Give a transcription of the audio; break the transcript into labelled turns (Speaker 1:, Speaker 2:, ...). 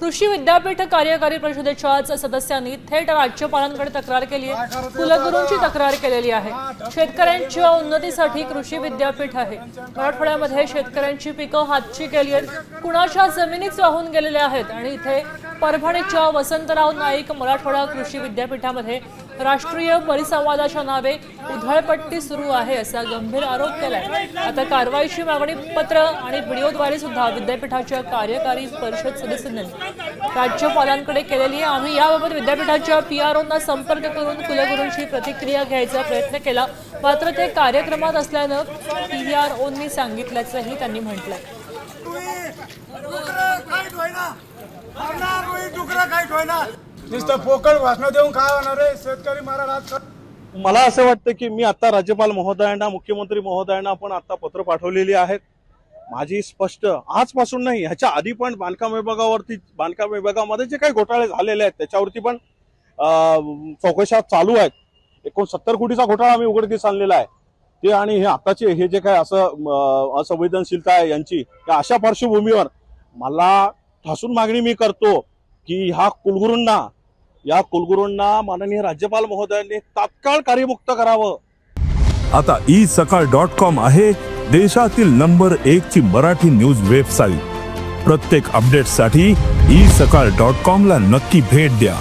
Speaker 1: कृषी विद्यापीठ कार्यकारी परिषदेच्या सदस्यांनी थेट राज्यपालांकडे तक्रार केली आहे। कुलगुरूंची तक्रार केलेली आहे। शेतकऱ्यांच्या उन्नतीसाठी कृषी विद्यापीठ आहे। मराठवाड्यामध्ये शेतकऱ्यांची पिकं हातची गेली आहेत, कुणाच्या जमिनीच वाहून गेलेल्या आहेत आणि इथे परभणीच्या वसंतराव नाईक मराठवाडा कृषी विद्यापीठामध्ये राष्ट्रीय परिसंवादाच्या नावे उधळपट्टी सुरू आहे असा गंभीर आरोप केलाय। आता कारवाईची मागणी पत्र आणि व्हिडिओद्वारे सुद्धा विद्यापीठाच्या कार्यकारी परिषद सदस्यांनी राज्यपालांकडे केलेली आहे। आम्ही याबाबत विद्यापीठाच्या पीआरओंना संपर्क करून कुलगुरूंची प्रतिक्रिया घ्यायचा प्रयत्न केला, मात्र ते कार्यक्रमात असल्यानं पीआरओंनी सांगितल्याचंही त्यांनी म्हटलंय।
Speaker 2: पोकळ भाषण देऊन काय होणार आहे? शेतकरी महाराज
Speaker 3: मला असं वाटतं की मी आता राज्यपाल महोदयांना, मुख्यमंत्री महोदयांना पण आता पत्र पाठवलेली आहेत। माझी स्पष्ट आजपासून नाही, ह्याच्या आधी पण बांधकाम विभागामध्ये जे काही घोटाळे झालेले आहेत त्याच्यावरती पण चौकशा चालू आहेत। 69 कोटीचा घोटाळा आम्ही उघडकीस आणलेला आहे ते, आणि हे आताचे हे जे काय असं असंवेदनशीलता आहे यांची, त्या अशा पार्श्वभूमीवर मला ठासून मागणी मी करतो की या कुलगुरूंना माननीय राज्यपाल महोदयांनी तात्काळ कार्यमुक्त करावं।
Speaker 4: आता isakal.com आहे देशातील नंबर 1 ची मराठी न्यूज वेबसाईट। प्रत्येक अपडेटसाठी isakal.com ला नक्की भेट द्या।